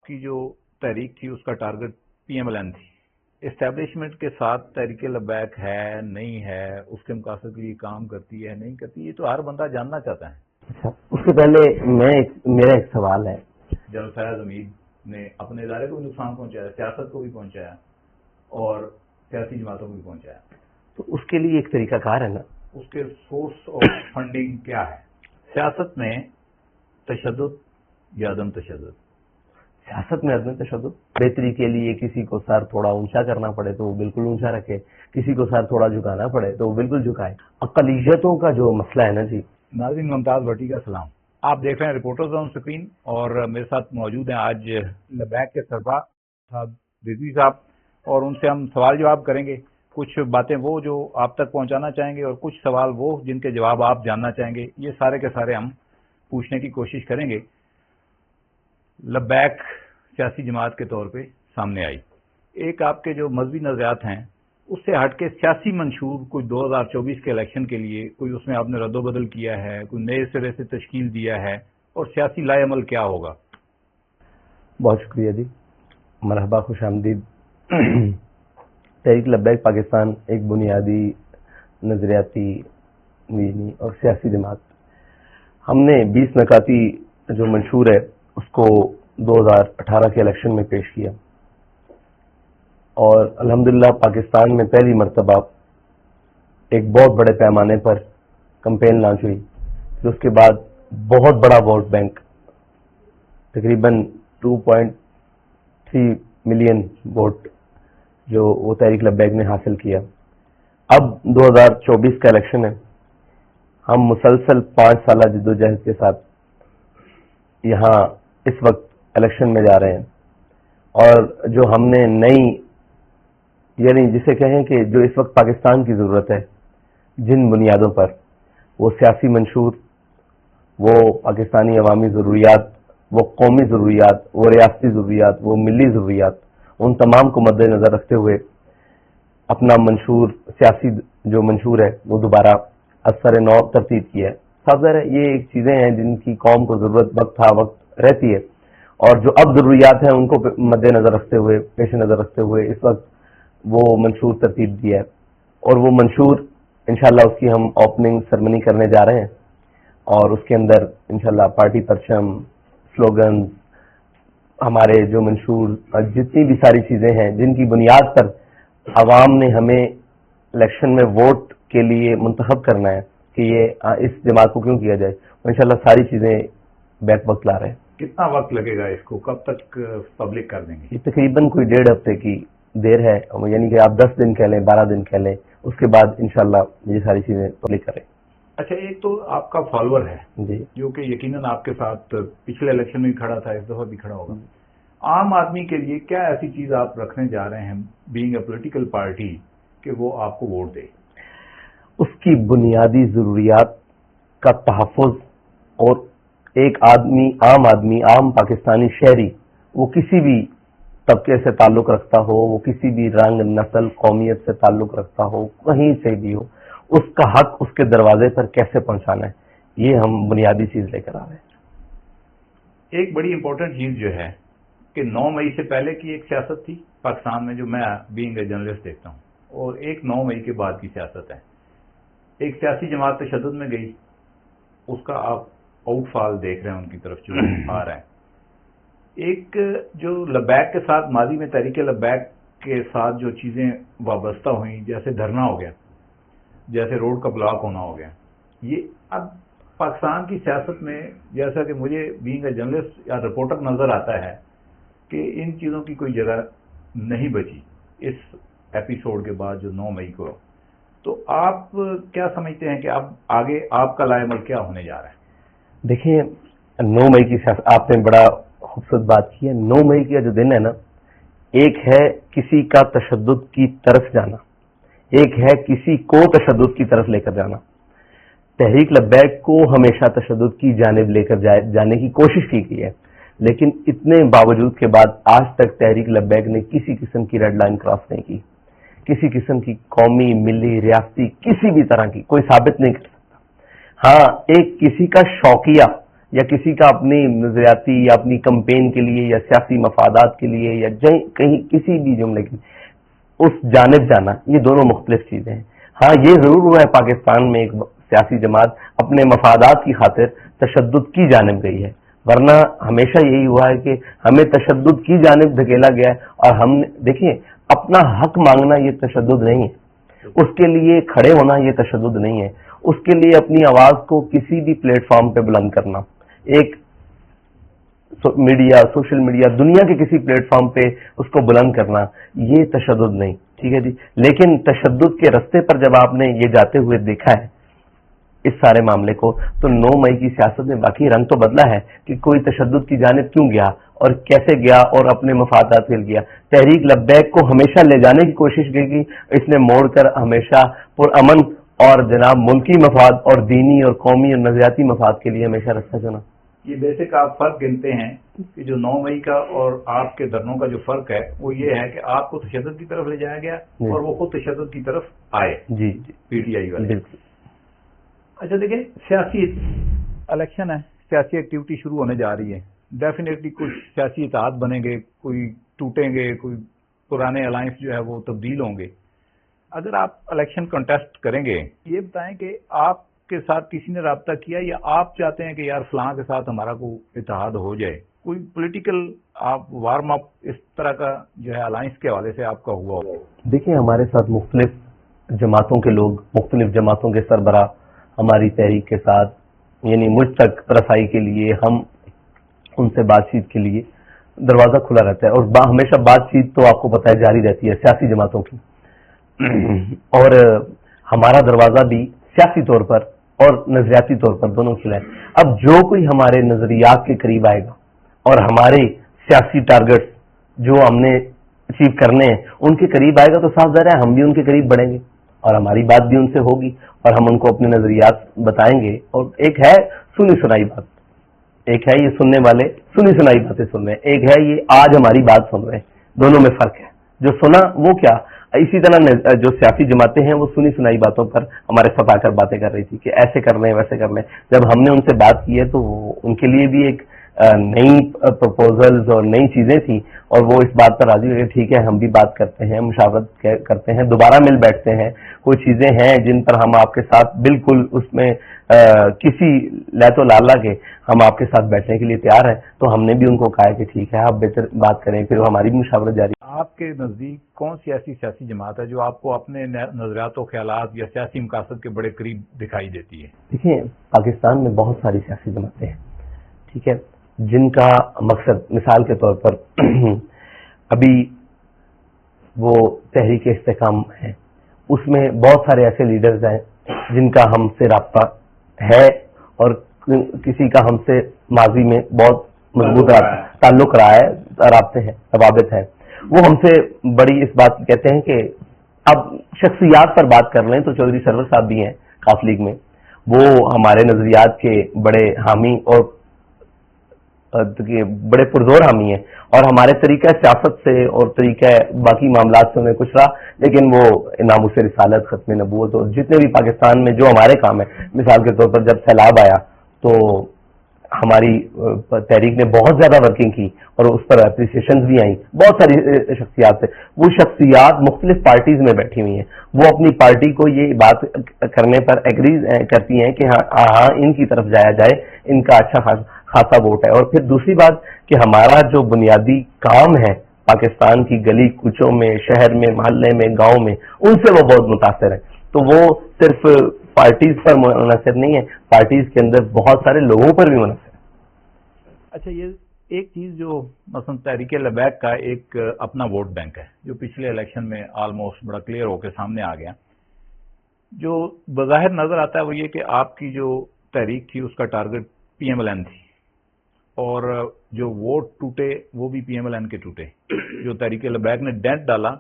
کی جو تحریک تھی اس کا ٹارگٹ PMLN تھی. اسٹیبلشمنٹ کے ساتھ تحریک لبیک ہے نہیں ہے، اس کے مقاصد کے لیے کام کرتی ہے نہیں کرتی، یہ تو ہر بندہ جاننا چاہتا ہے. اچھا، اس سے پہلے میرا ایک سوال ہے. جنرل فیاض حمید نے اپنے ادارے کو بھی نقصان پہنچایا، سیاست کو بھی پہنچایا اور سیاسی جماعتوں کو بھی پہنچایا. تو اس کے لیے ایک طریقہ کار ہے نا. اس کے سورس آف فنڈنگ کیا ہے؟ سیاست میں تشدد یا عدم تشدد؟ سیاست میں عدم تشدد. بہتری کے لیے کسی کو سر تھوڑا اونچا کرنا پڑے تو وہ بالکل اونچا رکھے، کسی کو سر تھوڑا جھکانا پڑے تو وہ بالکل جھکائے. اقلیتوں کا جو مسئلہ ہے نا جی. ناظرین، ممتاز بھٹی کا سلام. آپ دیکھ رہے ہیں رپورٹرز آن اسکرین اور میرے ساتھ موجود ہیں آج لبیک کے سربراہ صاحب رضوی صاحب، اور ان سے ہم سوال جواب کریں گے. کچھ باتیں وہ جو آپ تک پہنچانا چاہیں گے اور کچھ سوال وہ جن کے جواب آپ جاننا چاہیں گے. یہ سارے کے سارے ہم پوچھنے کی کوشش کریں گے. لبیک سیاسی جماعت کے طور پہ سامنے آئی. ایک آپ کے جو مذہبی نظریات ہیں اس سے ہٹ کے سیاسی منشور کوئی 2024 کے الیکشن کے لیے کوئی اس میں آپ نے رد و بدل کیا ہے، کوئی نئے سرے سے تشکیل دیا ہے، اور سیاسی لائے عمل کیا ہوگا؟ بہت شکریہ جی، مرحبا، خوش آمدید. تحریک لبیک پاکستان ایک بنیادی نظریاتی دینی اور سیاسی جماعت. ہم نے 20 نکاتی جو منشور ہے اس کو 2018 کے الیکشن میں پیش کیا، اور الحمدللہ پاکستان میں پہلی مرتبہ ایک بہت بڑے پیمانے پر کمپین لانچ ہوئی. پھر اس کے بعد بہت بڑا ووٹ بینک، تقریباً 2.3 ملین ووٹ جو وہ تحریک لبیک نے حاصل کیا. اب 2024 کا الیکشن ہے. ہم مسلسل 5 سالہ جدوجہد کے ساتھ یہاں اس وقت الیکشن میں جا رہے ہیں، اور جو ہم نے نئی، یعنی جسے کہیں کہ جو اس وقت پاکستان کی ضرورت ہے، جن بنیادوں پر وہ سیاسی منشور، وہ پاکستانی عوامی ضروریات، وہ قومی ضروریات، وہ ریاستی ضروریات، وہ ملی ضروریات، ان تمام کو مد نظر رکھتے ہوئے اپنا منشور، سیاسی جو منشور ہے وہ دوبارہ اثر نو ترتیب کیا ہے. صاحب ظاہر ہے یہ ایک چیزیں ہیں جن کی قوم کو ضرورت وقت رہتی ہے، اور جو اب ضروریات ہیں ان کو مد نظر رکھتے ہوئے، پیش نظر رکھتے ہوئے اس وقت وہ منشور ترتیب دیا ہے. اور وہ منشور انشاءاللہ اس کی ہم اوپننگ سرمنی کرنے جا رہے ہیں، اور اس کے اندر انشاءاللہ پارٹی پرچم، سلوگن، ہمارے جو منشور، جتنی بھی ساری چیزیں ہیں جن کی بنیاد پر عوام نے ہمیں الیکشن میں ووٹ کے لیے منتخب کرنا ہے کہ یہ اس جماعت کو کیوں کیا جائے، انشاءاللہ ساری چیزیں بیک وقت لا رہے ہیں. کتنا وقت لگے گا اس کو؟ کب تک پبلک کر دیں گے؟ یہ تقریباً کوئی 1.5 ہفتے کی دیر ہے، یعنی کہ آپ 10 دن کہہ لیں، 12 دن کہہ لیں، اس کے بعد انشاءاللہ یہ ساری چیزیں پبلک کریں. اچھا، ایک تو آپ کا فالوور ہے جی، جو کہ یقیناً آپ کے ساتھ پچھلے الیکشن میں بھی کھڑا تھا، اس دفعہ بھی کھڑا ہوگا. عام آدمی کے لیے کیا ایسی چیز آپ رکھنے جا رہے ہیں بینگ اے پولیٹیکل پارٹی کہ وہ آپ کو ووٹ دے؟ اس کی بنیادی ضروریات کا تحفظ، اور ایک عام پاکستانی شہری، وہ کسی بھی طبقے سے تعلق رکھتا ہو، وہ کسی بھی رنگ، نسل، قومیت سے تعلق رکھتا ہو، کہیں سے بھی ہو، اس کا حق اس کے دروازے پر کیسے پہنچانا ہے، یہ ہم بنیادی چیز لے کر آ رہے ہیں. ایک بڑی امپورٹنٹ چیز جو ہے کہ 9 مئی سے پہلے کی ایک سیاست تھی پاکستان میں جو میں بینگ اے جرنلسٹ دیکھتا ہوں، اور ایک 9 مئی کے بعد کی سیاست ہے. ایک سیاسی جماعت تشدد میں گئی، اس کا آپ آؤٹ فال دیکھ رہے ہیں ان کی طرف جو آ رہا ہے. ایک جو لبیک کے ساتھ ماضی میں تحریک لبیک کے ساتھ جو چیزیں وابستہ ہوئیں، جیسے دھرنا ہو گیا، جیسے روڈ کا بلاک ہونا ہو گیا، یہ اب پاکستان کی سیاست میں جیسا کہ مجھے بینگ اے جرنلسٹ یا رپورٹر نظر آتا ہے کہ ان چیزوں کی کوئی جگہ نہیں بچی اس ایپیسوڈ کے بعد جو 9 مئی کو. تو آپ کیا سمجھتے ہیں کہ اب آگے آپ کا لائے عمل کیا ہونے جا رہا ہے؟ دیکھیں، 9 مئی کی سیاست آپ نے بڑا خوبصورت بات کی ہے. 9 مئی کا جو دن ہے نا، ایک ہے کسی کا تشدد کی طرف جانا، ایک ہے کسی کو تشدد کی طرف لے کر جانا. تحریک لبیک کو ہمیشہ تشدد کی جانب لے کر جانے کی کوشش کی گئی ہے، لیکن اتنے باوجود کے بعد آج تک تحریک لبیک نے کسی قسم کی ریڈ لائن کراس نہیں کی. کسی قسم کی قومی، ملی، ریاستی، کسی بھی طرح کی کوئی ثابت نہیں کر سکتا. ہاں، ایک کسی کا شوقیہ یا کسی کا اپنی نظریاتی یا اپنی کمپین کے لیے یا سیاسی مفادات کے لیے یا کہیں کسی بھی جملے کی اس جانب جانا، یہ دونوں مختلف چیزیں ہیں. ہاں یہ ضرور ہوا ہے پاکستان میں ایک سیاسی جماعت اپنے مفادات کی خاطر تشدد کی جانب گئی ہے، ورنہ ہمیشہ یہی ہوا ہے کہ ہمیں تشدد کی جانب دھکیلا گیا ہے. اور ہم نے دیکھیے اپنا حق مانگنا یہ تشدد نہیں ہے، اس کے لیے کھڑے ہونا یہ تشدد نہیں ہے، اس کے لیے اپنی آواز کو کسی بھی پلیٹ فارم پہ بلند کرنا، ایک میڈیا، سوشل میڈیا، دنیا کے کسی پلیٹ فارم پہ اس کو بلند کرنا، یہ تشدد نہیں. ٹھیک ہے جی. لیکن تشدد کے رستے پر جب آپ نے یہ جاتے ہوئے دیکھا ہے اس سارے معاملے کو، تو 9 مئی کی سیاست میں باقی رنگ تو بدلا ہے کہ کوئی تشدد کی جانب کیوں گیا اور کیسے گیا اور اپنے مفادات کے لیے گیا. تحریک لبیک کو ہمیشہ لے جانے کی کوشش کی، اس نے موڑ کر ہمیشہ پرامن اور جناب ملکی مفاد اور دینی اور قومی اور نظریاتی مفاد کے لیے ہمیشہ راستہ چنا. یہ بیسک آپ فرق گنتے ہیں کہ جو 9 مئی کا اور آپ کے دھرنوں کا جو فرق ہے وہ یہ ہے کہ آپ کو تشدد کی طرف لے جایا گیا اور وہ خود تشدد کی طرف آئے. جی پی ٹی آئی والے. بالکل. اچھا دیکھیں، سیاسی الیکشن ہے، سیاسی ایکٹیویٹی شروع ہونے جا رہی ہے. ڈیفینیٹلی کچھ سیاسی اتحاد بنیں گے، کوئی ٹوٹیں گے، کوئی پرانے الائنس جو ہے وہ تبدیل ہوں گے. اگر آپ الیکشن کنٹیسٹ کریں گے، یہ بتائیں کہ آپ کے ساتھ کسی نے رابطہ کیا یا آپ چاہتے ہیں کہ یار فلاں کے ساتھ ہمارا کوئی اتحاد ہو جائے؟ کوئی پولیٹیکل آپ وارم اپ اس طرح کا جو ہے الائنس کے حوالے سے آپ کا ہوا ہو؟ دیکھیں ہمارے ساتھ مختلف جماعتوں کے لوگ، مختلف جماعتوں کے سربراہ ہماری تحریک کے ساتھ، یعنی مجھ تک رسائی کے لیے ہم ان سے بات چیت کے لیے دروازہ کھلا رہتا ہے. اور ہمیشہ بات چیت تو آپ کو پتہ ہے جاری رہتی ہے سیاسی جماعتوں کی، اور ہمارا دروازہ بھی سیاسی طور پر اور نظریاتی طور پر دونوں کھلا ہے. اب جو کوئی ہمارے نظریات کے قریب آئے گا اور ہمارے سیاسی ٹارگٹ جو ہم نے اچیو کرنے ہیں ان کے قریب آئے گا تو صاف ظاہر ہے ہم بھی ان کے قریب بڑھیں گے اور ہماری بات بھی ان سے ہوگی اور ہم ان کو اپنے نظریات بتائیں گے. اور ایک ہے سنی سنائی بات، ایک ہے یہ سننے والے سنی سنائی باتیں سن رہے ہیں، ایک ہے یہ آج ہماری بات سن رہے ہیں. دونوں میں فرق ہے. جو سنا وہ کیا، اسی طرح جو سیاسی جماعتیں ہیں وہ سنی سنائی باتوں پر ہمارے ساتھ آ کر باتیں کر رہی تھی کہ ایسے کر لیں ویسے کر لیں. جب ہم نے ان سے بات کی ہے تو ان کے لیے بھی ایک نئی پروپوزلز اور نئی چیزیں تھیں اور وہ اس بات پر راضی ہوئے ٹھیک ہے ہم بھی بات کرتے ہیں، مشاورت کرتے ہیں، دوبارہ مل بیٹھتے ہیں. کوئی چیزیں ہیں جن پر ہم آپ کے ساتھ بالکل اس میں کسی لہت و لالا کے ہم آپ کے ساتھ بیٹھنے کے لیے تیار ہیں. تو ہم نے بھی ان کو کہا کہ ٹھیک ہے آپ بہتر بات کریں، پھر ہماری بھی مشاورت جاری. آپ کے نزدیک کون سی ایسی سیاسی جماعت ہے جو آپ کو اپنے نظریات و خیالات یا سیاسی مقاصد کے بڑے قریب دکھائی دیتی ہے؟ دیکھیں پاکستان میں بہت ساری سیاسی جماعتیں ہیں، ٹھیک ہے، جن کا مقصد مثال کے طور پر ابھی وہ تحریک استحکام ہے، اس میں بہت سارے ایسے لیڈرز ہیں جن کا ہم سے رابطہ ہے اور کسی کا ہم سے ماضی میں بہت مضبوط تعلق رہا ہے، رابطے ہیں، روابط ہیں. وہ ہم سے بڑی اس بات کہتے ہیں کہ اب شخصیات پر بات کر لیں تو چودھری سرور صاحب بھی ہیں کاف لیگ میں، وہ ہمارے نظریات کے بڑے حامی اور بڑے پرزور حامی ہیں اور ہمارے طریقہ سیاست سے اور طریقہ باقی معاملات سے انہیں کچھ رہا، لیکن وہ ناموس رسالت، ختم نبوت اور جتنے بھی پاکستان میں جو ہمارے کام ہیں، مثال کے طور پر جب سیلاب آیا تو ہماری تحریک نے بہت زیادہ ورکنگ کی اور اس پر اپریسیشنز بھی آئیں بہت ساری شخصیات سے. وہ شخصیات مختلف پارٹیز میں بیٹھی ہوئی ہیں، وہ اپنی پارٹی کو یہ بات کرنے پر ایگری کرتی ہیں کہ ہاں ان کی طرف جایا جائے، ان کا اچھا خاصا ووٹ ہے. اور پھر دوسری بات کہ ہمارا جو بنیادی کام ہے پاکستان کی گلی کوچوں میں، شہر میں، محلے میں، گاؤں میں، ان سے وہ بہت متاثر ہے. تو وہ صرف پارٹیز پر منحصر نہیں ہے، پارٹیز کے اندر بہت سارے لوگوں پر بھی منحصر ہے. اچھا، یہ ایک چیز جو مثلا تحریک لبیک کا ایک اپنا ووٹ بینک ہے جو پچھلے الیکشن میں آلموسٹ بڑا کلیئر ہو کے سامنے آ گیا، جو بظاہر نظر آتا ہے وہ یہ کہ آپ کی جو تحریک تھی اس کا target P M L N تھی اور جو ووٹ ٹوٹے وہ بھی پی ایم ایل این کے ٹوٹے. جو تحریک لبیک نے ڈینٹ ڈالا،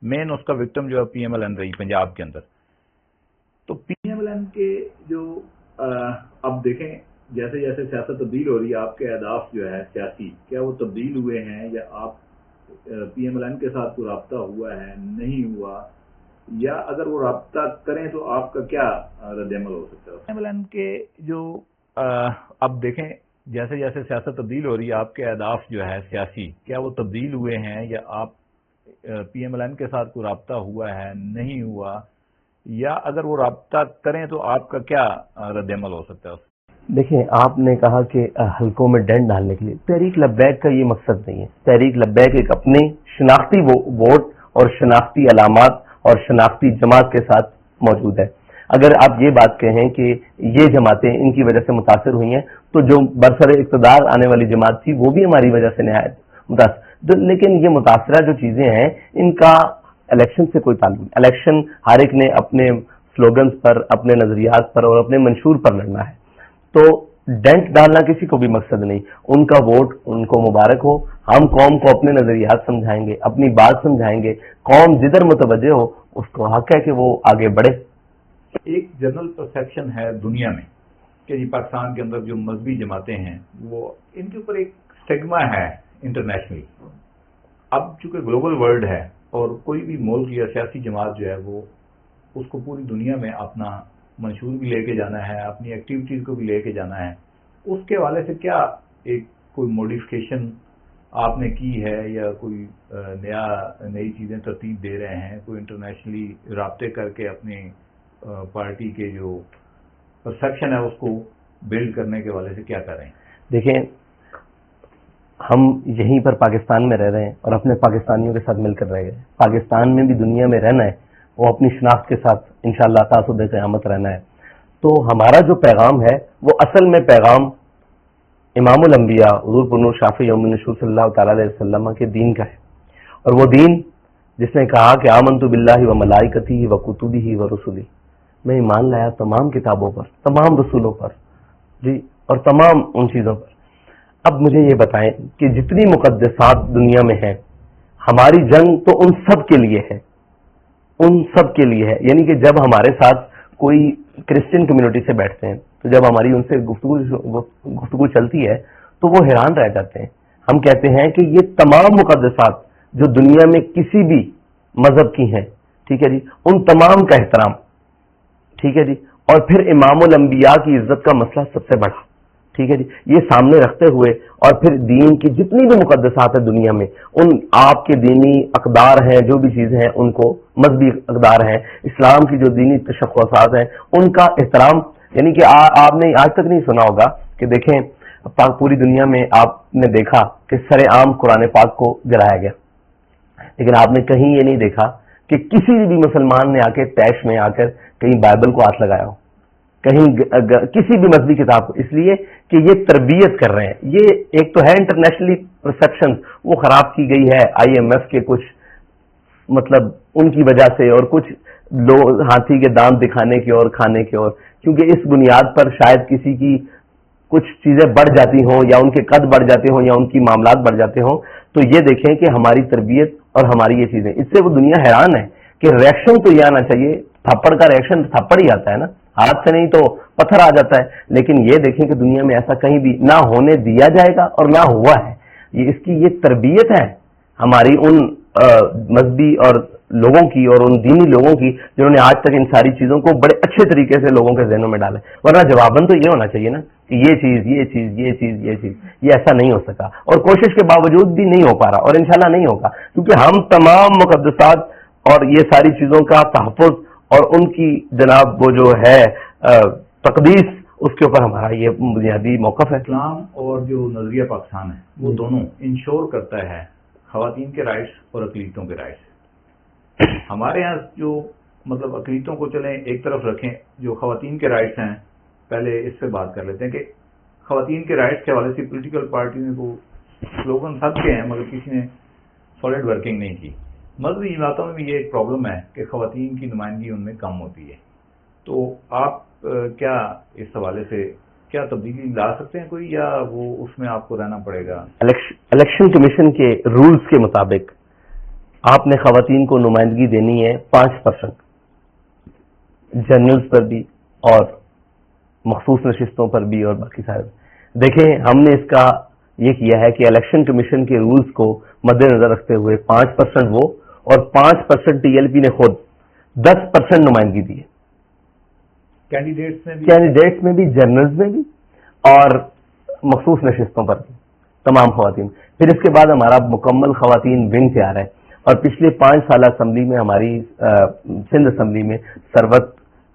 مین اس کا وکٹم جو ہے پی ایم ایل این رہی پنجاب کے اندر. تو پی ایم ایل این کے جو اب دیکھیں جیسے جیسے سیاست تبدیل ہو رہی ہے، آپ کے اہداف جو ہے سیاسی، کیا وہ تبدیل ہوئے ہیں یا آپ پی ایم ایل این کے ساتھ کوئی رابطہ ہوا ہے، نہیں ہوا، یا اگر وہ رابطہ کریں تو آپ کا کیا رد عمل ہو سکتا ہے؟ پی ایم ایل این کے جو اب دیکھیں جیسے جیسے سیاست تبدیل ہو رہی ہے آپ کے اہداف جو ہے سیاسی کیا وہ تبدیل ہوئے ہیں یا آپ پی ایم ایل این کے ساتھ کوئی رابطہ ہوا ہے نہیں ہوا یا اگر وہ رابطہ کریں تو آپ کا کیا رد عمل ہو سکتا ہے اس؟ دیکھیں آپ نے کہا کہ حلقوں میں ڈنڈ ڈالنے کے لیے تحریک لبیک کا یہ مقصد نہیں ہے. تحریک لبیک ایک اپنی شناختی ووٹ اور شناختی علامات اور شناختی جماعت کے ساتھ موجود ہے. اگر آپ یہ بات کہیں کہ یہ جماعتیں ان کی وجہ سے متاثر ہوئی ہیں تو جو برسر اقتدار آنے والی جماعت تھی وہ بھی ہماری وجہ سے نہایت متاثر، لیکن یہ متاثرہ جو چیزیں ہیں ان کا الیکشن سے کوئی تعلق نہیں. الیکشن ہر ایک نے اپنے سلوگنز پر، اپنے نظریات پر اور اپنے منشور پر لڑنا ہے. تو ڈنٹ ڈالنا کسی کو بھی مقصد نہیں. ان کا ووٹ ان کو مبارک ہو. ہم قوم کو اپنے نظریات سمجھائیں گے، اپنی بات سمجھائیں گے. قوم جدھر متوجہ ہو اس کو حق ہے کہ وہ آگے بڑھے. ایک جنرل پرسیپشن ہے دنیا میں کہ جی پاکستان کے اندر جو مذہبی جماعتیں ہیں وہ ان کے اوپر ایک سٹیگما ہے انٹرنیشنلی. اب چونکہ گلوبل ورلڈ ہے اور کوئی بھی ملک یا سیاسی جماعت جو ہے وہ اس کو پوری دنیا میں اپنا منشور بھی لے کے جانا ہے، اپنی ایکٹیویٹیز کو بھی لے کے جانا ہے. اس کے حوالے سے کیا ایک کوئی موڈیفکیشن آپ نے کی ہے یا کوئی نئی چیزیں ترتیب دے رہے ہیں، کوئی انٹرنیشنلی رابطے کر کے اپنی پارٹی کے جو پرسیپشن ہے اس کو بلڈ کرنے کے حوالے سے کیا کر رہے ہیں؟ دیکھیں ہم یہیں پر پاکستان میں رہ رہے ہیں اور اپنے پاکستانیوں کے ساتھ مل کر رہ گئے. پاکستان میں بھی دنیا میں رہنا ہے، وہ اپنی شناخت کے ساتھ انشاءاللہ تعصب قیامت رہنا ہے. تو ہمارا جو پیغام ہے وہ اصل میں پیغام امام الانبیاء حضور پرنور شافع یوم النشور صلی اللہ تعالی علیہ وسلم کے دین کا ہے. اور وہ دین جس نے کہا کہ آمنت باللہ و ملائکتہ و کتبہ و رسلہ، میں ایمان لایا تمام کتابوں پر، تمام رسولوں پر جی اور تمام ان چیزوں پر. اب مجھے یہ بتائیں کہ جتنی مقدسات دنیا میں ہیں ہماری جنگ تو ان سب کے لیے ہے، ان سب کے لیے ہے. یعنی کہ جب ہمارے ساتھ کوئی کرسچن کمیونٹی سے بیٹھتے ہیں تو جب ہماری ان سے گفتگو چلتی ہے تو وہ حیران رہ جاتے ہیں. ہم کہتے ہیں کہ یہ تمام مقدسات جو دنیا میں کسی بھی مذہب کی ہیں، ٹھیک ہے جی، ان تمام کا احترام، ٹھیک ہے جی، اور پھر امام الانبیاء کی عزت کا مسئلہ سب سے بڑا، ٹھیک ہے جی، یہ سامنے رکھتے ہوئے اور پھر دین کی جتنی بھی مقدسات ہیں دنیا میں، ان آپ کے دینی اقدار ہیں، جو بھی چیزیں ہیں ان کو، مذہبی اقدار ہیں، اسلام کی جو دینی تشخصات ہیں ان کا احترام. یعنی کہ آپ نے آج تک نہیں سنا ہوگا کہ دیکھیں پوری دنیا میں آپ نے دیکھا کہ سر عام قرآن پاک کو جلایا گیا، لیکن آپ نے کہیں یہ نہیں دیکھا کہ کسی بھی مسلمان نے آ کے طیش میں آ کر کہیں بائبل کو ہاتھ لگایا ہو، کہیں کسی بھی مذہبی کتاب کو. اس لیے کہ یہ تربیت کر رہے ہیں. یہ ایک تو ہے انٹرنیشنلی پرسیپشن وہ خراب کی گئی ہے IMF کے کچھ مطلب ان کی وجہ سے، اور کچھ لوگ ہاتھی کے دانت دکھانے کے اور کھانے کے، اور کیونکہ اس بنیاد پر شاید کسی کی کچھ چیزیں بڑھ جاتی ہوں یا ان کے قد بڑھ جاتے ہوں یا ان کی معاملات بڑھ جاتے ہوں. تو یہ دیکھیں کہ ہماری تربیت اور ہماری یہ چیزیں، اس سے وہ دنیا حیران ہے کہ ریئیکشن تو یہ آنا چاہیے. تھپڑ کا ریئیکشن تھپڑ ہی آتا ہے نا، ہاتھ سے نہیں تو پتھر آ جاتا ہے. لیکن یہ دیکھیں کہ دنیا میں ایسا کہیں بھی نہ ہونے دیا جائے گا اور نہ ہوا ہے. اس کی یہ تربیت ہے ہماری ان مذہبی اور لوگوں کی اور ان دینی لوگوں کی جنہوں نے آج تک ان ساری چیزوں کو بڑے اچھے طریقے سے لوگوں کے ذہنوں میں ڈالا. ورنہ جواباً تو یہ ہونا چاہیے نا کہ یہ چیز یہ چیز یہ چیز یہ چیز، یہ ایسا نہیں ہو سکا اور کوشش کے باوجود بھی نہیں ہو پا رہا اور انشاءاللہ نہیں ہوگا، کیونکہ ہم تمام مقدسات اور یہ ساری چیزوں کا تحفظ اور ان کی جناب وہ جو ہے تقدیس، اس کے اوپر ہمارا یہ بنیادی موقف ہے. اسلام اور جو نظریہ پاکستان ہے وہ دونوں انشور کرتا ہے خواتین کے رائٹس اور اقلیتوں کے رائٹس. ہمارے ہاں جو مطلب اقلیتوں کو چلیں ایک طرف رکھیں، جو خواتین کے رائٹس ہیں پہلے اس سے بات کر لیتے ہیں کہ خواتین کے رائٹس کے حوالے سے پولیٹیکل پارٹی میں وہ سلوگن سب کے ہیں مگر کسی نے سالڈ ورکنگ نہیں کی. مذہبی جماعتوں میں بھی یہ ایک پرابلم ہے کہ خواتین کی نمائندگی ان میں کم ہوتی ہے. تو آپ کیا اس حوالے سے کیا تبدیلی لا سکتے ہیں کوئی، یا وہ اس میں آپ کو رہنا پڑے گا؟ الیکشن کمیشن کے رولز کے مطابق آپ نے خواتین کو نمائندگی دینی ہے 5%، جنرلز پر بھی اور مخصوص نشستوں پر بھی اور باقی سارے. دیکھیں ہم نے اس کا یہ کیا ہے کہ الیکشن کمیشن کے رولز کو مد نظر رکھتے ہوئے 5% وہ اور 5% TLP نے خود 10% نمائندگی دی ہے کینڈیڈیٹس میں بھی، جنرلز میں بھی. اور مخصوص نشستوں پر تمام خواتین. پھر اس کے بعد ہمارا مکمل خواتین ونگ تیار ہے, اور پچھلے 5 سالہ اسمبلی میں ہماری سندھ اسمبلی میں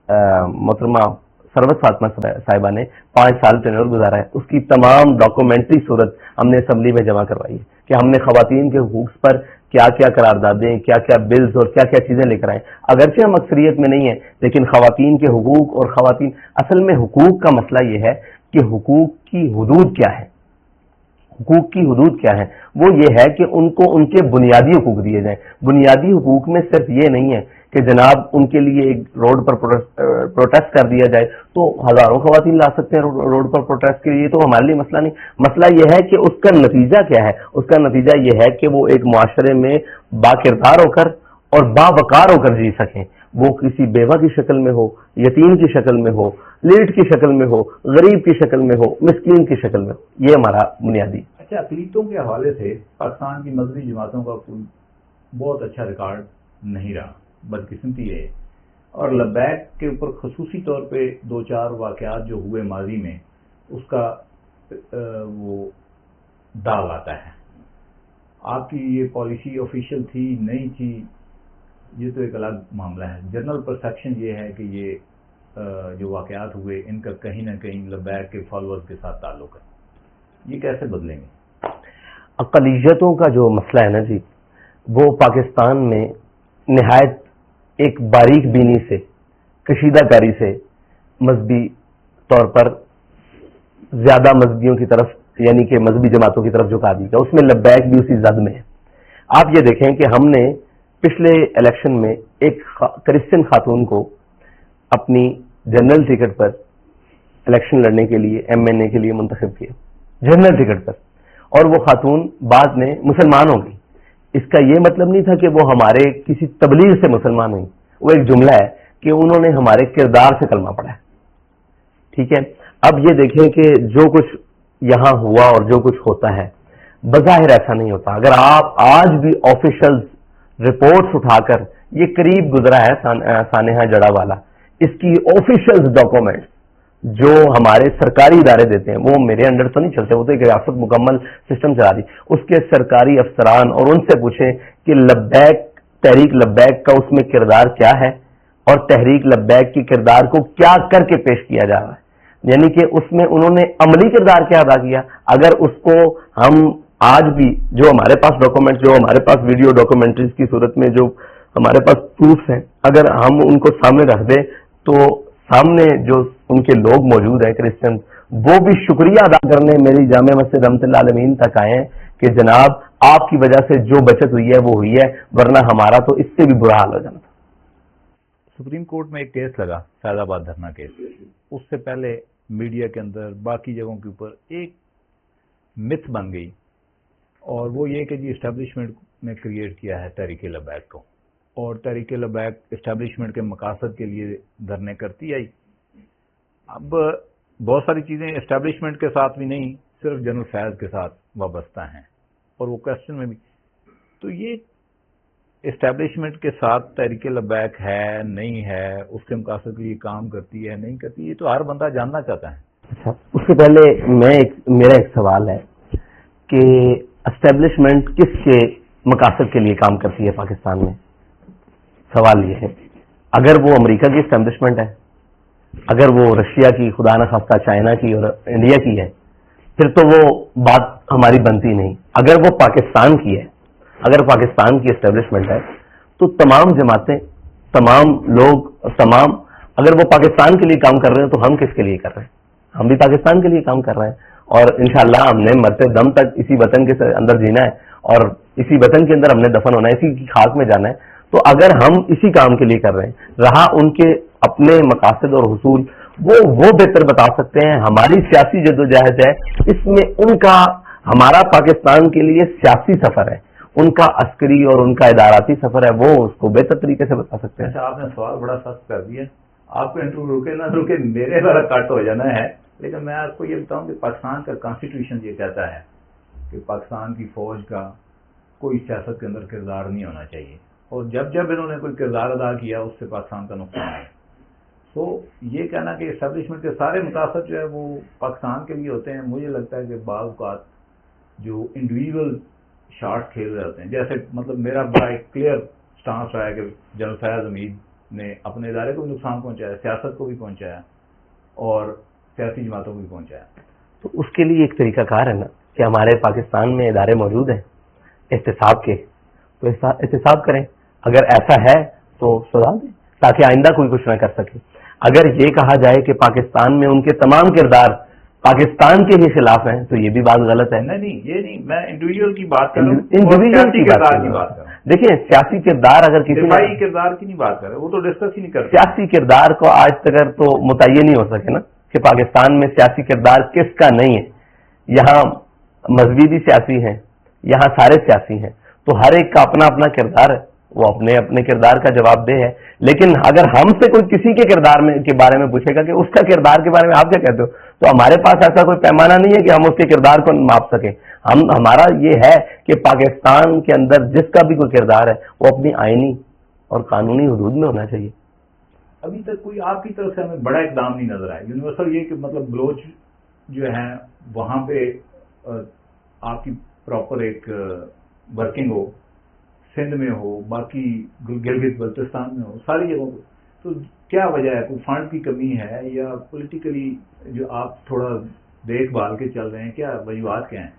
محترمہ سروت فاطمہ صاحبہ نے 5 سال ٹینور گزارا ہے. اس کی تمام ڈاکومنٹری صورت ہم نے اسمبلی میں جمع کروائی ہے کہ ہم نے خواتین کے حقوق پر کیا کیا قراردادیں, کیا کیا بلز اور کیا کیا چیزیں لے کر آئے. اگرچہ ہم اکثریت میں نہیں ہیں, لیکن خواتین کے حقوق اور خواتین, اصل میں حقوق کا مسئلہ یہ ہے کہ حقوق کی حدود کیا ہے. حقوق کی حدود کیا ہے؟ وہ یہ ہے کہ ان کو ان کے بنیادی حقوق دیے جائیں. بنیادی حقوق میں صرف یہ نہیں ہے کہ جناب ان کے لیے ایک روڈ پر پروٹیسٹ کر دیا جائے تو ہزاروں خواتین لا سکتے ہیں روڈ پر پروٹیسٹ کے لیے, تو ہمارے لیے مسئلہ نہیں. مسئلہ یہ ہے کہ اس کا نتیجہ کیا ہے. اس کا نتیجہ یہ ہے کہ وہ ایک معاشرے میں با کردار ہو کر اور باوقار ہو کر جی سکیں. وہ کسی بیوہ کی شکل میں ہو, یتیم کی شکل میں ہو, لیٹ کی شکل میں ہو, غریب کی شکل میں ہو, مسکین کی شکل میں ہو. یہ ہمارا بنیادی. اچھا, اقلیتوں کے حوالے سے پاکستان کی مذہبی جماعتوں کا کوئی بہت اچھا ریکارڈ نہیں رہا, بدقسمتی ہے. اور لبیک کے اوپر خصوصی طور پہ 2-4 واقعات جو ہوئے ماضی میں, اس کا وہ داغ آتا ہے. آپ کی یہ پالیسی آفیشیل تھی نہیں تھی, یہ تو ایک الگ معاملہ ہے. جنرل پرسیپشن یہ ہے کہ یہ جو واقعات ہوئے ان کا کہیں نہ کہیں لبیک کے فالوورز کے ساتھ تعلق ہے. یہ کیسے بدلیں گے؟ اقلیتوں کا جو مسئلہ ہے نا جی, وہ پاکستان میں نہایت ایک باریک بینی سے, کشیدہ کاری سے مذہبی طور پر زیادہ مذہبیوں کی طرف, یعنی کہ مذہبی جماعتوں کی طرف جھکا دی جائے. اس میں لبیک بھی اسی زد میں ہے. آپ یہ دیکھیں کہ ہم نے پچھلے الیکشن میں ایک کرسچن خاتون کو اپنی جنرل ٹکٹ پر الیکشن لڑنے کے لیے MNA کے لیے منتخب کیا, جنرل ٹکٹ پر, اور وہ خاتون بعد میں مسلمان ہو گئی. اس کا یہ مطلب نہیں تھا کہ وہ ہمارے کسی تبلیغ سے مسلمان ہوئی. وہ ایک جملہ ہے کہ انہوں نے ہمارے کردار سے کلمہ پڑھا ہے. ٹھیک ہے, اب یہ دیکھیں کہ جو کچھ یہاں ہوا اور جو کچھ ہوتا ہے بظاہر ایسا نہیں ہوتا. اگر آپ آج بھی آفیشل رپورٹس اٹھا کر, یہ قریب گزرا ہے سانحہ جڑا والا, اس کی آفیشل ڈاکومنٹس جو ہمارے سرکاری ادارے دیتے ہیں, وہ میرے انڈر تو نہیں چلتے, وہ تو ایک ریاست مکمل سسٹم چلا دی. اس کے سرکاری افسران اور ان سے پوچھیں کہ لبیک, تحریک لبیک کا اس میں کردار کیا ہے, اور تحریک لبیک کی کردار کو کیا کر کے پیش کیا جا رہا ہے. یعنی کہ اس میں انہوں نے عملی کردار کیا ادا کیا. اگر اس کو ہم آج بھی, جو ہمارے پاس ڈاکومنٹ, جو ہمارے پاس ویڈیو ڈاکومنٹریز کی صورت میں جو ہمارے پاس پروفس ہیں, اگر ہم ان کو سامنے رکھ دیں تو سامنے جو ان کے لوگ موجود ہیں کرسچن, وہ بھی شکریہ ادا کرنے میری جامع مسجد رحمت اللہ عالمین تک آئے ہیں کہ جناب آپ کی وجہ سے جو بچت ہوئی ہے وہ ہوئی ہے, ورنہ ہمارا تو اس سے بھی برا حال ہو جانا تھا. سپریم کورٹ میں ایک کیس لگا, فیض آباد دھرنا کیس. اس سے پہلے میڈیا کے اندر باقی جگہوں کے اوپر ایک متھ بن گئی, اور وہ یہ کہ جی اسٹیبلشمنٹ نے کریٹ کیا ہے تحریک لبیک کو, اور تحریک لبیک اسٹیبلشمنٹ کے مقاصد کے لیے دھرنے کرتی آئی. اب بہت ساری چیزیں اسٹیبلشمنٹ کے ساتھ بھی نہیں, صرف جنرل فیض کے ساتھ وابستہ ہیں, اور وہ کوشچن میں بھی. تو یہ اسٹیبلشمنٹ کے ساتھ تحریک لبیک ہے نہیں ہے, اس کے مقاصد کے لیے کام کرتی ہے نہیں کرتی, یہ تو ہر بندہ جاننا چاہتا ہے. اچھا, اس سے پہلے میرا ایک سوال ہے کہ اسٹیبلشمنٹ کس کے مقاصد کے لیے کام کرتی ہے پاکستان میں؟ سوال یہ ہے, اگر وہ امریکہ کی اسٹیبلشمنٹ ہے, اگر وہ رشیا کی, خدا نخواستہ چائنا کی اور انڈیا کی ہے, پھر تو وہ بات ہماری بنتی نہیں. اگر وہ پاکستان کی ہے, اگر پاکستان کی اسٹیبلشمنٹ ہے, تو تمام جماعتیں, تمام لوگ, تمام, اگر وہ پاکستان کے لیے کام کر رہے ہیں تو ہم کس کے لیے کر رہے ہیں؟ ہم بھی پاکستان کے لیے کام کر رہے ہیں, اور انشاءاللہ ہم نے مرتے دم تک اسی وطن کے اندر جینا ہے, اور اسی وطن کے اندر ہم نے دفن ہونا ہے, اسی کی خاک میں جانا ہے. تو اگر ہم اسی کام کے لیے کر رہے ہیں, رہا ان کے اپنے مقاصد اور حصول, وہ بہتر بتا سکتے ہیں. ہماری سیاسی جدوجہد ہے, اس میں ان کا, ہمارا پاکستان کے لیے سیاسی سفر ہے, ان کا عسکری اور ان کا اداراتی سفر ہے, وہ اس کو بہتر طریقے سے بتا سکتے ہیں. اچھا, آپ نے سوال بڑا سخت کر دیا. آپ کو انٹرویو رکے نہ رکے میرے بڑا کٹ ہو جانا ہے, لیکن میں آپ کو یہ بتاؤں کہ پاکستان کا کانسٹیٹیوشن یہ کہتا ہے کہ پاکستان کی فوج کا کوئی سیاست کے اندر کردار نہیں ہونا چاہیے, اور جب انہوں نے کوئی کردار ادا کیا اس سے پاکستان کا نقصان ہے. تو یہ کہنا کہ اسٹیبلشمنٹ کے سارے مقاصد جو ہے وہ پاکستان کے لیے ہوتے ہیں، مجھے لگتا ہے کہ بعض اوقات جو انڈیویجول شارٹ کھیل رہے ہوتے ہیں، جیسے مطلب میرا بڑا ایک کلیئر سٹانس رہا ہے کہ جنرل فیاض حمید نے اپنے ادارے کو بھی نقصان پہنچایا، سیاست کو بھی پہنچایا اور سیاسی جماعتوں کو بھی پہنچایا. تو اس کے لیے ایک طریقہ کار ہے نا کہ ہمارے پاکستان میں ادارے موجود ہیں احتساب کے، تو احتساب کریں. اگر ایسا ہے تو سزا دیں تاکہ آئندہ کوئی کچھ نہ کر سکے. اگر یہ کہا جائے کہ پاکستان میں ان کے تمام کردار پاکستان کے ہی خلاف ہیں تو یہ بھی بات غلط ہے. نہیں یہ نہیں، میں انڈیویجول کی بات کر رہا ہوں، انڈیویجول کی بات کر رہا ہوں. دیکھیں سیاسی کردار اگر کسی دفاعی کردار کی نہیں بات کر رہے، وہ تو ڈسکس ہی نہیں کرتے. سیاسی کردار کو آج تک تو متعین نہیں ہو سکے نا کہ پاکستان میں سیاسی کردار کس کا نہیں ہے. یہاں مذہبی بھی سیاسی ہیں، یہاں سارے سیاسی ہیں، تو ہر ایک کا اپنا اپنا کردار ہے، وہ اپنے اپنے کردار کا جواب دہ ہے. لیکن اگر ہم سے کوئی کسی کے کردار کے بارے میں پوچھے گا کہ اس کا کردار کے بارے میں آپ کیا کہتے ہو، تو ہمارے پاس ایسا کوئی پیمانہ نہیں ہے کہ ہم اس کے کردار کو ماپ سکیں. ہمارا یہ ہے کہ پاکستان کے اندر جس کا بھی کوئی کردار ہے وہ اپنی آئینی اور قانونی حدود میں ہونا چاہیے. ابھی تک کوئی آپ کی طرف سے ہمیں بڑا اقدام نہیں نظر آیا. یونیورسل یہ کہ مطلب بلوچ جو ہیں وہاں پہ آپ کی پراپر ایک ورکنگ ہو، سندھ میں ہو، باقی گلگت بلتستان میں ہو، ساری جگہوں پہ. تو کیا وجہ ہے؟ کوئی فنڈ کی کمی ہے یا پولیٹیکلی جو آپ تھوڑا دیکھ بھال کے چل رہے ہیں؟ کیا وجوہات کیا ہیں؟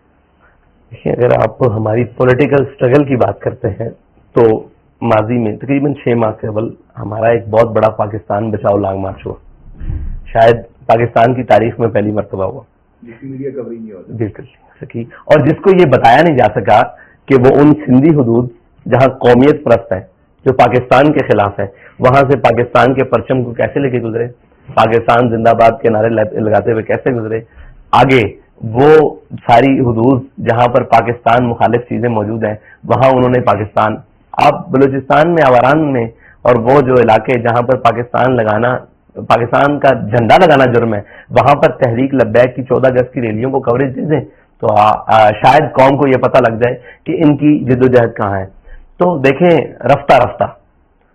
دیکھیں اگر آپ ہماری پولیٹیکل سٹرگل کی بات کرتے ہیں تو ماضی میں تقریباً 6 ماہ سے قبل ہمارا ایک بہت بڑا پاکستان بچاؤ لانگ مارچ ہوا، شاید پاکستان کی تاریخ میں پہلی مرتبہ ہوا، جس کی میڈیا کوریج نہیں ہوتی بالکل سکی، اور جس کو یہ بتایا نہیں جا سکا کہ وہ ان سندھی حدود جہاں قومیت پرست ہے جو پاکستان کے خلاف ہے، وہاں سے پاکستان کے پرچم کو کیسے لے کے گزرے، پاکستان زندہ باد کے نعرے لگاتے ہوئے کیسے گزرے آگے. وہ ساری حدود جہاں پر پاکستان مخالف چیزیں موجود ہیں وہاں انہوں نے پاکستان، آپ بلوچستان میں آواران میں اور وہ جو علاقے جہاں پر پاکستان کا جھنڈا لگانا جرم ہے وہاں پر تحریک لبیک کی 14 اگست کی ریلیوں کو کوریج دے دیں تو شاید قوم کو یہ پتہ لگ جائے کہ ان کی جدوجہد کہاں ہے. تو دیکھیں رفتہ رفتہ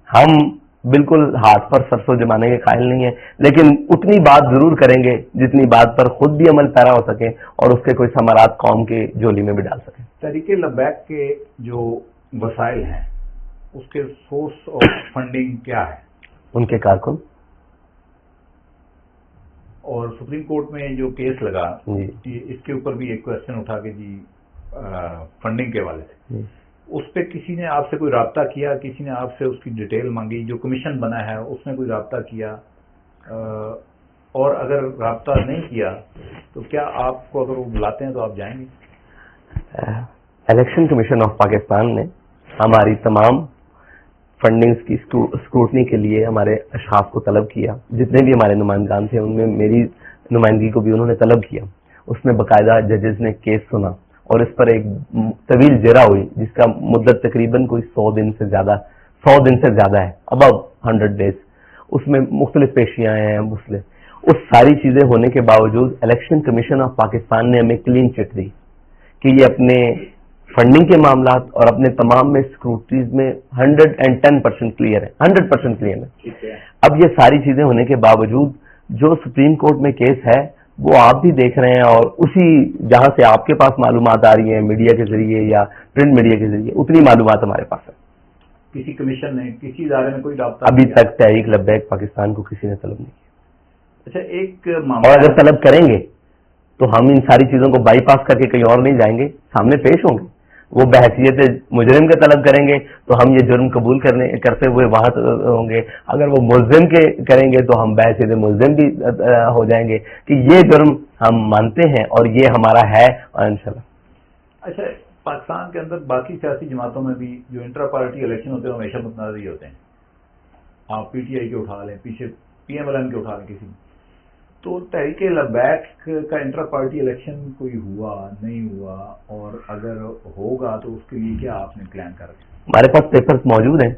ہم بالکل ہاتھ پر سرسوں جمانے کے قائل نہیں ہیں، لیکن اتنی بات ضرور کریں گے جتنی بات پر خود بھی عمل پیرا ہو سکے اور اس کے کوئی ثمرات قوم کے جولی میں بھی ڈال سکیں. تحریک لبیک کے جو وسائل ہیں اس کے سورس آف فنڈنگ کیا ہے؟ ان کے کارکن. اور سپریم کورٹ میں جو کیس لگا جی اس کے اوپر بھی ایک کوشچن اٹھا کہ جی فنڈنگ کے حوالے سے اس پہ کسی نے آپ سے کوئی رابطہ کیا؟ کسی نے آپ سے اس کی ڈیٹیل مانگی؟ جو کمیشن بنا ہے اس نے کوئی رابطہ کیا؟ اور اگر رابطہ نہیں کیا تو کیا آپ کو اگر وہ بلاتے ہیں تو آپ جائیں گے؟ الیکشن کمیشن آف پاکستان نے ہماری تمام فنڈنگز کی اسکروٹنی کے لیے ہمارے اشخاص کو طلب کیا، جتنے بھی ہمارے نمائندگان تھے ان میں میری نمائندگی کو بھی انہوں نے طلب کیا. اس میں باقاعدہ ججز نے کیس سنا اور اس پر ایک طویل جرا ہوئی جس کا مدت تقریباً کوئی 100 دن سے زیادہ ہے، ابو 100 days. اس میں مختلف پیشیاں ہیں مختلف. اس ساری چیزیں ہونے کے باوجود الیکشن کمیشن آف پاکستان نے ہمیں کلین چٹ دی کہ یہ اپنے فنڈنگ کے معاملات اور اپنے تمام میں سکروٹریز میں 110% کلیئر ہے، 100% کلیئر ہے. اب یہ ساری چیزیں ہونے کے باوجود جو سپریم کورٹ میں کیس ہے وہ آپ بھی دیکھ رہے ہیں اور اسی جہاں سے آپ کے پاس معلومات آ رہی ہیں میڈیا کے ذریعے یا پرنٹ میڈیا کے ذریعے اتنی معلومات ہمارے پاس ہے. کسی کمیشن نے کسی ادارے میں کوئی رابطہ ابھی تک تحریک لبیک پاکستان کو کسی نے طلب نہیں کیا. اچھا ایک اور اگر طلب کریں گے تو ہم ان ساری چیزوں کو بائی پاس کر کے کہیں اور نہیں جائیں گے، سامنے پیش ہوں گے. وہ بحیثیت مجرم کا طلب کریں گے تو ہم یہ جرم قبول کرتے ہوئے وہاں ہوں گے. اگر وہ ملزم کے کریں گے تو ہم بحیثیت ملزم بھی ہو جائیں گے کہ یہ جرم ہم مانتے ہیں اور یہ ہمارا ہے انشاءاللہ. اچھا پاکستان کے اندر باقی سیاسی جماعتوں میں بھی جو انٹرا پارٹی الیکشن ہوتے ہیں ہمیشہ متنازع ہوتے ہیں. آپ پی ٹی آئی کے اٹھا لیں، پیچھے پی ایم ایل این کے اٹھا لیں، کسی تو تحریک لبیک کا انٹرا پارٹی الیکشن کوئی ہوا نہیں ہوا، اور اگر ہوگا تو اس کے لیے کیا آپ نے پلان کر رکھا؟ ہمارے پاس پیپرز موجود ہیں،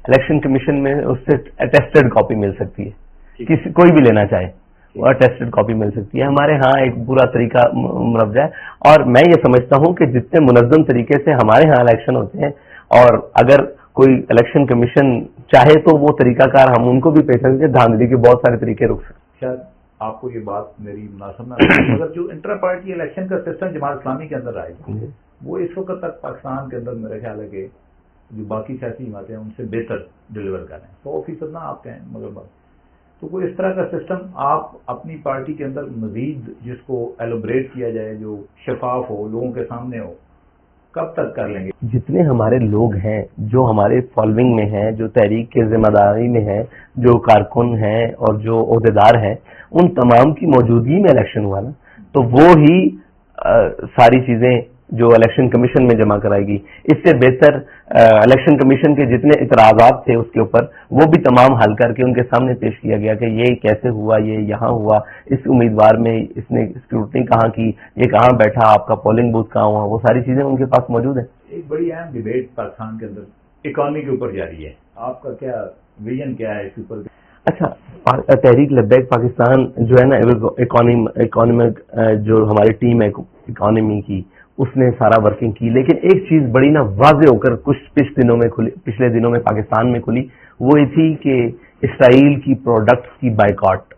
الیکشن کمیشن میں اس سے اٹیسٹڈ کاپی مل سکتی ہے، کوئی بھی لینا چاہے وہ اٹیسٹڈ کاپی مل سکتی ہے. ہمارے ہاں ایک پورا طریقہ مروجہ ہے اور میں یہ سمجھتا ہوں کہ جتنے منظم طریقے سے ہمارے ہاں الیکشن ہوتے ہیں اور اگر کوئی الیکشن کمیشن چاہے تو وہ طریقہ کار ہم ان کو بھی پیش کریں، دھاندلی کے بہت سارے طریقے رک سکتے. شاید آپ کو یہ بات میری مناسب نہ لگے، مگر جو انٹرا پارٹی الیکشن کا سسٹم جماعت اسلامی کے اندر آئے گا وہ اس وقت تک پاکستان کے اندر میرا خیال ہے کہ جو باقی سیاسی جماعتیں ہیں ان سے بہتر ڈلیور کر رہے ہیں. 100% نہ آپ کہیں مگر بات تو کوئی اس طرح کا سسٹم آپ اپنی پارٹی کے اندر مزید جس کو ایلوبریٹ کیا جائے، جو شفاف ہو، لوگوں کے سامنے ہو، کب تک کر لیں گے؟ جتنے ہمارے لوگ ہیں جو ہمارے فالوئنگ میں ہیں، جو تحریک کے ذمہ داری میں ہیں، جو کارکن ہیں اور جو عہدیدار ہیں، ان تمام کی موجودگی میں الیکشن ہوا نا، تو وہ ہی ساری چیزیں جو الیکشن کمیشن میں جمع کرائے گی. اس سے بہتر الیکشن کمیشن کے جتنے اعتراضات تھے اس کے اوپر وہ بھی تمام حل کر کے ان کے سامنے پیش کیا گیا کہ یہ کیسے ہوا، یہ یہاں ہوا، اس امیدوار میں اس نے اسکروٹنی کہاں کی، یہ کہاں بیٹھا، آپ کا پولنگ بوتھ کہاں ہوا، وہ ساری چیزیں ان کے پاس موجود ہیں. ایک بڑی اہم ڈیبیٹ پاکستان کے اندر اکانومی کے اوپر جاری ہے، آپ کا کیا ویژن کیا ہے اس کے اوپر؟ اچھا، تحریک لبیک پاکستان جو ہے نا اکانومک جو ہماری ٹیم ہے اکانومی کی، اس نے سارا ورکنگ کی، لیکن ایک چیز بڑی نا واضح ہو کر کچھ پچھلے دنوں میں پاکستان میں کھلی، وہ یہ تھی کہ اسرائیل کی پروڈکٹس کی بائیکاٹ.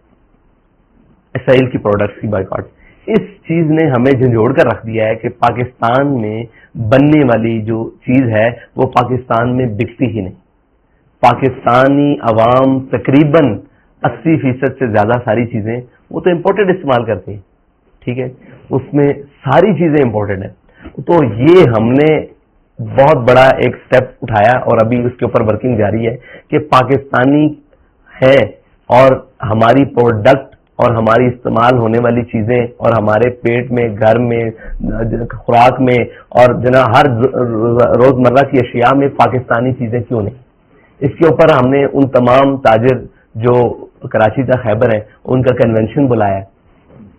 اس چیز نے ہمیں جھنجھوڑ کر رکھ دیا ہے کہ پاکستان میں بننے والی جو چیز ہے وہ پاکستان میں بکتی ہی نہیں. پاکستانی عوام تقریباً 80% سے زیادہ ساری چیزیں وہ تو امپورٹڈ استعمال کرتے ہیں، ٹھیک ہے، اس میں ساری چیزیں امپورٹڈ ہیں. تو یہ ہم نے بہت بڑا ایک سٹیپ اٹھایا اور ابھی اس کے اوپر ورکنگ جاری ہے کہ پاکستانی ہے اور ہماری پروڈکٹ اور ہماری استعمال ہونے والی چیزیں اور ہمارے پیٹ میں، گھر میں، خوراک میں اور جناب ہر روزمرہ کی اشیاء میں پاکستانی چیزیں کیوں نہیں. اس کے اوپر ہم نے ان تمام تاجر جو کراچی کا خیبر ہیں ان کا کنونشن بلایا ہے،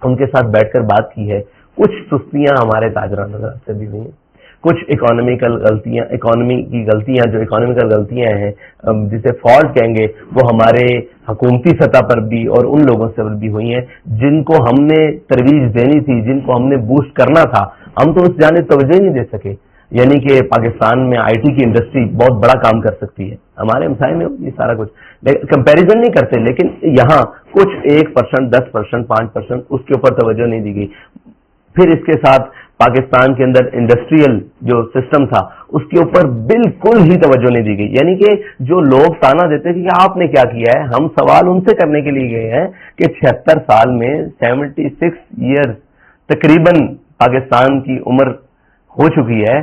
ان کے ساتھ بیٹھ کر بات کی ہے. کچھ سستیاں ہمارے تاجران سے بھی ہوئی ہیں، کچھ اکانومی کی غلطیاں جو اکانومیکل غلطیاں ہیں جسے فالٹ کہیں گے وہ ہمارے حکومتی سطح پر بھی اور ان لوگوں سے بھی ہوئی ہیں جن کو ہم نے ترویج دینی تھی، جن کو ہم نے بوسٹ کرنا تھا. ہم تو اس جانب توجہ نہیں دے سکے. یعنی کہ پاکستان میں آئی ٹی کی انڈسٹری بہت بڑا کام کر سکتی ہے، ہمارے ہمسائے میں یہ سارا کچھ کمپیریزن نہیں کرتے، لیکن یہاں کچھ 1%، 10%، 5% اس کے اوپر توجہ نہیں دی گئی. پھر اس کے ساتھ پاکستان کے اندر انڈسٹریل جو سسٹم تھا اس کے اوپر بالکل ہی توجہ نہیں دی گئی. یعنی کہ جو لوگ تانا دیتے کہ آپ نے کیا کیا ہے، ہم سوال ان سے کرنے کے لیے گئے ہیں کہ 76 سال میں 76 ایئرز تقریباً پاکستان کی عمر ہو چکی ہے،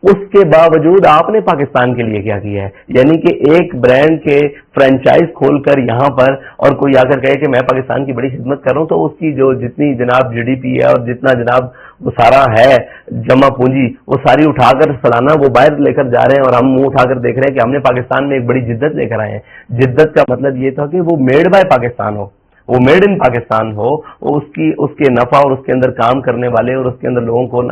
اس کے باوجود آپ نے پاکستان کے لیے کیا کیا ہے. یعنی کہ ایک برانڈ کے فرینچائز کھول کر یہاں پر اور کوئی آ کر کہے کہ میں پاکستان کی بڑی خدمت کر رہا ہوں، تو اس کی جو جتنی جناب جی ڈی پی ہے اور جتنا جناب وہ سارا ہے جمع پونجی وہ ساری اٹھا کر سالانہ وہ باہر لے کر جا رہے ہیں اور ہم منہ اٹھا کر دیکھ رہے ہیں کہ ہم نے پاکستان میں ایک بڑی جدت لے کر آئے ہیں. جدت کا مطلب یہ تھا کہ وہ میڈ بائی پاکستان ہو، وہ میڈ ان پاکستان ہو، اس کے نفع اور اس کے اندر کام کرنے والے اور اس کے اندر لوگوں کو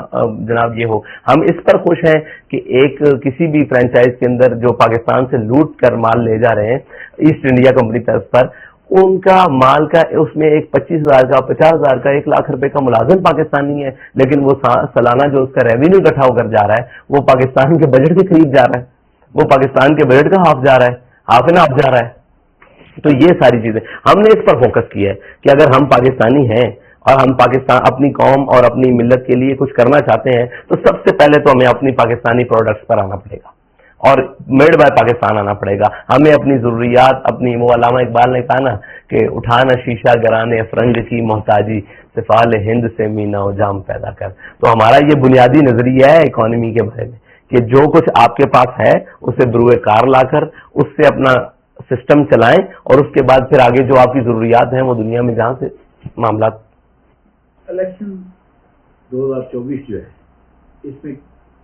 جناب یہ ہو. ہم اس پر خوش ہیں کہ ایک کسی بھی فرینچائز کے اندر جو پاکستان سے لوٹ کر مال لے جا رہے ہیں ایسٹ انڈیا کمپنی طرف پر، ان کا مال کا اس میں ایک 25,000 کا، 50,000 کا، 1 لاکھ روپے کا ملازم پاکستانی ہے، لیکن وہ سالانہ جو اس کا ریونیو اکٹھا ہو کر جا رہا ہے وہ پاکستان کے بجٹ کے قریب جا رہا ہے، وہ پاکستان کے بجٹ کا ہاف جا رہا ہے، ہاف اینڈ ہاف جا رہا ہے. تو یہ ساری چیزیں ہم نے اس پر فوکس کیا ہے کہ اگر ہم پاکستانی ہیں اور ہم پاکستان اپنی قوم اور اپنی ملت کے لیے کچھ کرنا چاہتے ہیں تو سب سے پہلے تو ہمیں اپنی پاکستانی پروڈکٹس پر آنا پڑے گا اور میڈ بائی پاکستان آنا پڑے گا. ہمیں اپنی ضروریات، اپنی وہ علامہ اقبال نے کہا نا کہ اٹھانا شیشہ گرانے فرنگ کی محتاجی، سفال ہند سے مینا و جام پیدا کر. تو ہمارا یہ بنیادی نظریہ ہے اکانومی کے بارے میں کہ جو کچھ آپ کے پاس ہے اسے بروئے کار لا کر اس سے اپنا سسٹم چلائیں اور اس کے بعد پھر آگے جو آپ کی ضروریات ہیں وہ دنیا میں جہاں سے معاملات. الیکشن 2024 جو ہے اس میں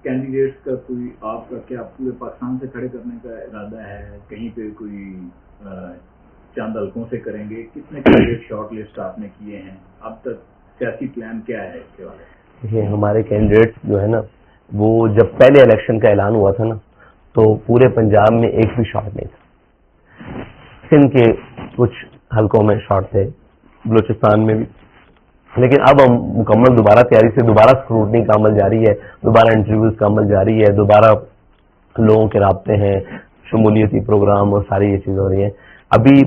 کینڈیڈیٹس کا کوئی آپ کا کیا پورے پاکستان سے کھڑے کرنے کا ارادہ ہے؟ کہیں پہ کوئی چند حلقوں سے کریں گے؟ کتنے کینڈیڈیٹ شارٹ لسٹ آپ نے کیے ہیں اب تک؟ سیاسی پلان کیا ہے اس کے بارے میں؟ ہمارے کینڈیڈیٹس جو ہے نا وہ جب پہلے الیکشن کا اعلان ہوا تھا نا تو پورے پنجاب میں ایک بھی شارٹ نہیں تھا. سندھ کے کچھ حلقوں میں شارٹ تھے، بلوچستان میں بھی، لیکن اب ہم مکمل دوبارہ تیاری سے دوبارہ اسکروٹنی کا عمل جاری ہے، دوبارہ انٹرویوز کا عمل جاری ہے، دوبارہ لوگوں کے رابطے ہیں, شمولیتی پروگرام اور ساری یہ چیزیں ہو رہی ہیں. ابھی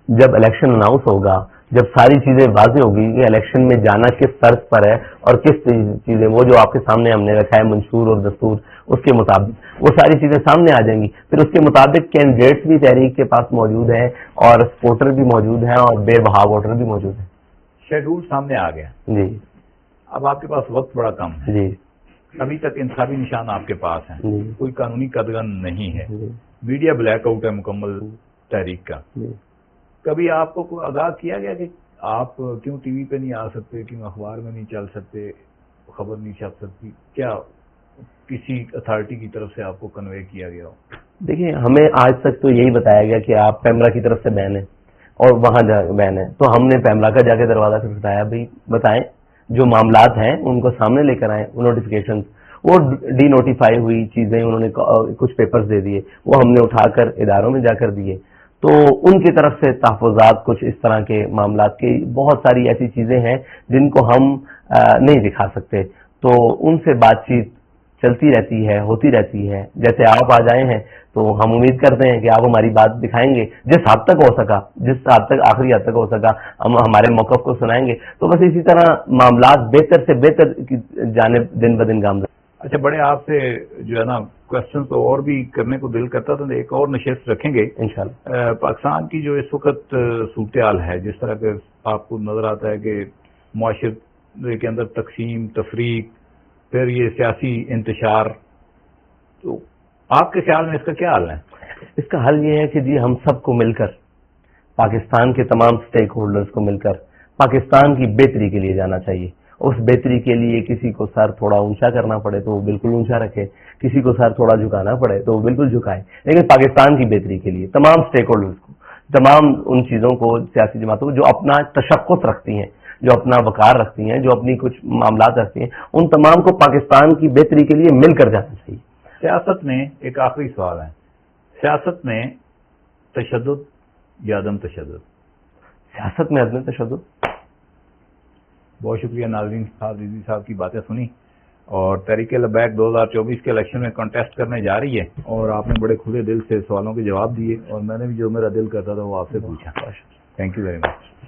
جب الیکشن اناؤنس ہوگا, جب ساری چیزیں واضح ہوگی کہ الیکشن میں جانا کس طرز پر ہے اور کس چیزیں, وہ جو آپ کے سامنے ہم نے رکھا ہے منشور اور دستور, اس کے مطابق وہ ساری چیزیں سامنے آ جائیں گی. پھر اس کے مطابق کینڈیڈیٹس بھی تحریک کے پاس موجود ہیں اور سپورٹر بھی موجود ہیں اور بے بہا ووٹر بھی موجود ہیں. شیڈول سامنے آ گیا جی. اب آپ کے پاس وقت بڑا کم ہے. جی. ابھی تک انتخابی نشان آپ کے پاس ہیں, جی. کوئی قانونی قدغن نہیں ہے, جی. میڈیا بلیک آؤٹ ہے مکمل تحریک کا. جی. کبھی آپ کو کوئی آگاہ کیا گیا کہ آپ کیوں ٹی وی پہ نہیں آ سکتے, کیوں اخبار میں نہیں چل سکتے, خبر نہیں چھپ سکتی؟ کیا کسی اتھارٹی کی طرف سے آپ کو کنوے کیا گیا ہو؟ دیکھیے, ہمیں آج تک تو یہی بتایا گیا کہ آپ پیمرا کی طرف سے بین ہیں اور وہاں بین ہے. تو ہم نے پیمرا کا جا کے دروازہ سے بتایا, بھائی بتائیں جو معاملات ہیں ان کو سامنے لے کر آئیں. نوٹیفیکیشن وہ ڈی نوٹیفائی ہوئی چیزیں انہوں نے کچھ پیپرز دے دیے, وہ ہم نے اٹھا کر اداروں میں جا کر دیے. تو ان کی طرف سے تحفظات, کچھ اس طرح کے معاملات کی بہت ساری ایسی چیزیں ہیں جن کو ہم نہیں دکھا سکتے. تو ان سے بات چیت چلتی رہتی ہے, ہوتی رہتی ہے. جیسے آپ آ جائے ہیں تو ہم امید کرتے ہیں کہ آپ ہماری بات دکھائیں گے, جس حد تک ہو سکا, جس حد تک آخری حد تک ہو سکا ہم ہمارے موقف کو سنائیں گے. تو بس اسی طرح معاملات بہتر سے بہتر کی جانب دن بدن گامزن. اچھا, بڑے آپ سے جو ہے نا کوشچن تو اور بھی کرنے کو دل کرتا تھا, ایک اور نشست رکھیں گے انشاءاللہ. پاکستان کی جو اس وقت صورتحال ہے, جس طرح کہ آپ کو نظر آتا ہے کہ معاشرے کے اندر تقسیم تفریق, پھر یہ سیاسی انتشار, تو آپ کے خیال میں اس کا کیا حل ہے؟ اس کا حل یہ ہے کہ جی ہم سب کو مل کر, پاکستان کے تمام سٹیک ہولڈرز کو مل کر پاکستان کی بہتری کے لیے جانا چاہیے. اس بہتری کے لیے کسی کو سر تھوڑا اونچا کرنا پڑے تو وہ بالکل اونچا رکھے, کسی کو سر تھوڑا جھکانا پڑے تو وہ بالکل جھکائے, لیکن پاکستان کی بہتری کے لیے تمام سٹیک ہولڈرز کو, تمام ان چیزوں کو, سیاسی جماعتوں کو جو اپنا تشخص رکھتی ہیں, جو اپنا وقار رکھتی ہیں, جو اپنی کچھ معاملات رکھتی ہیں, ان تمام کو پاکستان کی بہتری کے لیے مل کر جانا چاہیے. سیاست میں ایک آخری سوال ہے, سیاست میں تشدد یا عدم تشدد؟ سیاست میں عدم تشدد. بہت شکریہ ناظرین صاحب, رضوی صاحب کی باتیں سنی, اور تحریک لبیک 2024 کے الیکشن میں کنٹیسٹ کرنے جا رہی ہے, اور آپ نے بڑے کھلے دل سے سوالوں کے جواب دیے, اور میں نے بھی جو میرا دل کرتا تھا وہ آپ سے پوچھا. Thank you very much.